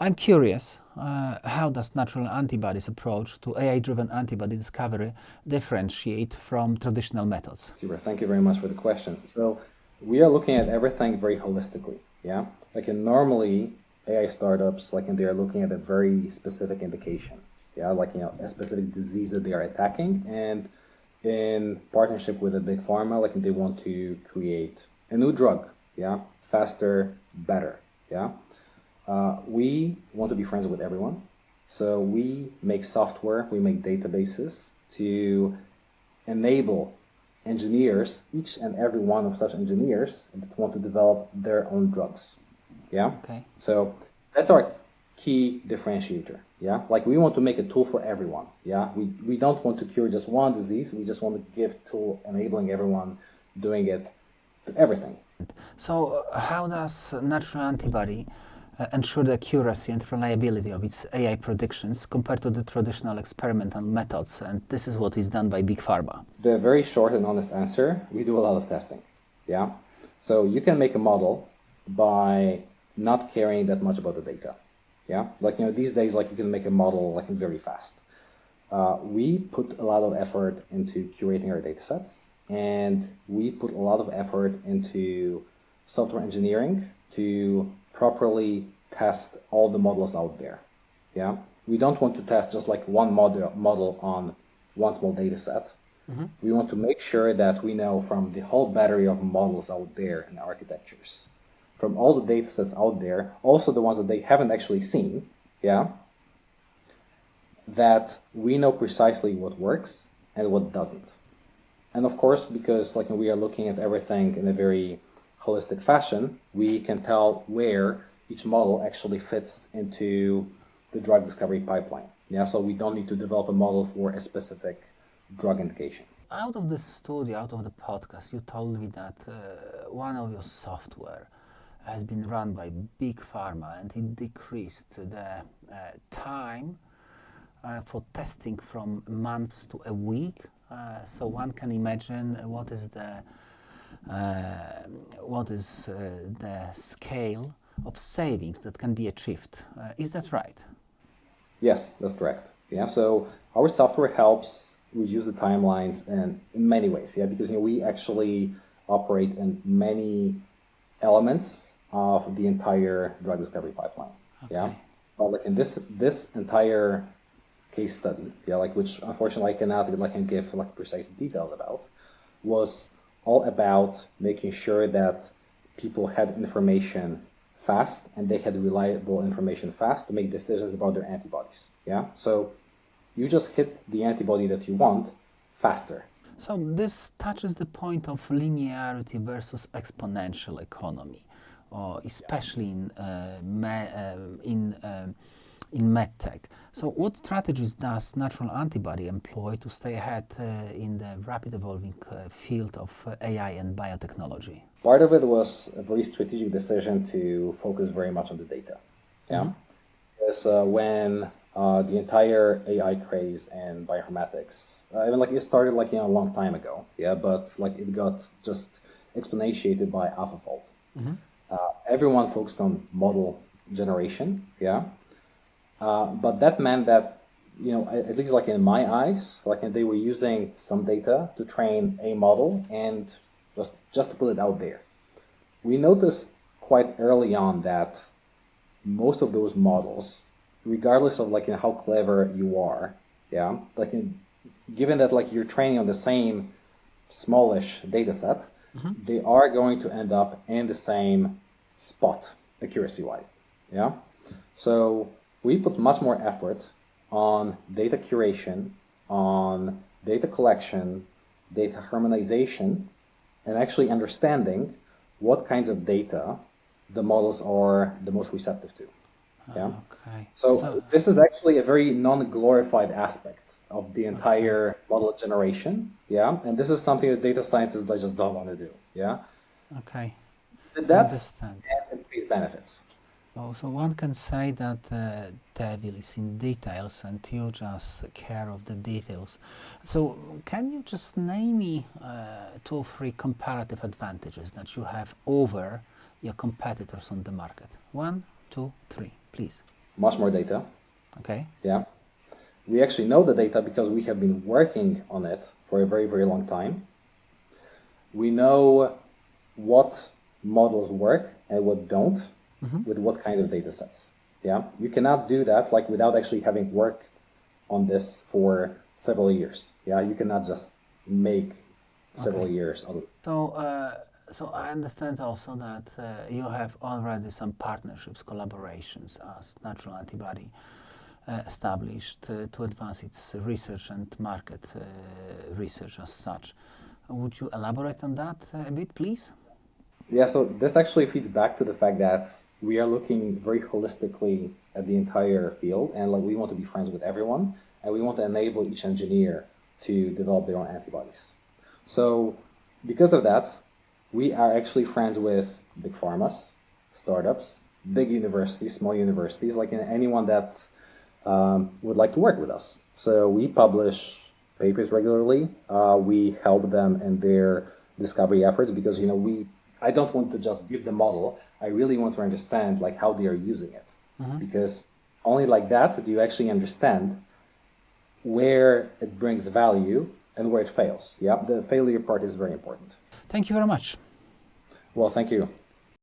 I'm curious, how does natural antibodies approach to AI-driven antibody discovery differentiate from traditional methods? Super. Thank you very much for the question. So we are looking at everything very holistically. Yeah. Normally AI startups, they are looking at a very specific indication. Yeah. A specific disease that they are attacking, and in partnership with a big pharma, they want to create a new drug. Yeah. Faster, better. Yeah. We want to be friends with everyone. So we make software, we make databases to enable engineers, each and every one of such engineers that want to develop their own drugs. Yeah. Okay. So that's our key differentiator. Yeah. We want to make a tool for everyone. Yeah. We don't want to cure just one disease. We just want to give tool enabling everyone doing it to everything. So how does natural antibody ensure the accuracy and reliability of its AI predictions compared to the traditional experimental methods? And this is what is done by Big Pharma. The very short and honest answer, we do a lot of testing. Yeah. So you can make a model by not caring that much about the data. Yeah. These days, you can make a model very fast. We put a lot of effort into curating our data sets, and we put a lot of effort into software engineering to properly test all the models out there. Yeah. We don't want to test just one model on one small data set. Mm-hmm. We want to make sure that we know from the whole battery of models out there and architectures, from all the data sets out there, also the ones that they haven't actually seen, yeah, that we know precisely what works and what doesn't. And of course, because we are looking at everything in a very holistic fashion, we can tell where each model actually fits into the drug discovery pipeline. Yeah, so we don't need to develop a model for a specific drug indication. Out of the studio, out of the podcast, you told me that one of your software has been run by Big Pharma, and it decreased the time for testing from months to a week. So one can imagine what is the scale of savings that can be achieved. Is that right? Yes, that's correct. Yeah, so our software helps reduce the timelines in many ways. Yeah, because we actually operate in many elements of the entire drug discovery pipeline. Okay. Yeah, but in this entire case study, yeah, which unfortunately I cannot give precise details about, was all about making sure that people had information fast and they had reliable information fast to make decisions about their antibodies. Yeah, so you just hit the antibody that you want faster. So this touches the point of linearity versus exponential economy, especially in medtech. So what strategies does natural antibody employ to stay ahead in the rapid evolving field of AI and biotechnology? Part of it was a very strategic decision to focus very much on the data. Yeah, mm-hmm. Because when the entire AI craze and bioinformatics, even it started a long time ago, yeah, but it got just exponentiated by AlphaFold. Mm-hmm. Everyone focused on model generation, yeah, but that meant that at least in my eyes, they were using some data to train a model and just to put it out there. We noticed quite early on that most of those models, regardless of how clever you are, yeah, given that you're training on the same smallish data set, mm-hmm. they are going to end up in the same spot accuracy wise. Yeah. So we put much more effort on data curation, on data collection, data harmonization, and actually understanding what kinds of data the models are the most receptive to. Yeah. Okay. So this is actually a very non-glorified aspect of the entire model generation. Yeah. And this is something that data scientists just don't want to do. Yeah. Okay. That's increased benefits. Oh, so one can say that the devil is in details and you just care of the details. So can you just name me 2 or 3 comparative advantages that you have over your competitors on the market? 1, 2, 3, please. much more data. Okay. Yeah. We actually know the data because we have been working on it for a very, very long time. We know what models work and what don't with what kind of data sets. Yeah. You cannot do that like without actually having worked on this for several years. Yeah. You cannot just make several years of it. So I understand also that you have already some partnerships, collaborations as Natural Antibody established to advance its research and market research as such. Would you elaborate on that a bit, please? Yeah, so this actually feeds back to the fact that we are looking very holistically at the entire field, and like we want to be friends with everyone, and we want to enable each engineer to develop their own antibodies. So because of that, we are actually friends with big pharmas, startups, big universities, small universities, like anyone that would like to work with us. So we publish papers regularly. We help them in their discovery efforts because I don't want to just give the model. I really want to understand like how they are using it, because only like that do you actually understand where it brings value and where it fails. Yeah, the failure part is very important. Thank you very much. Well, thank you.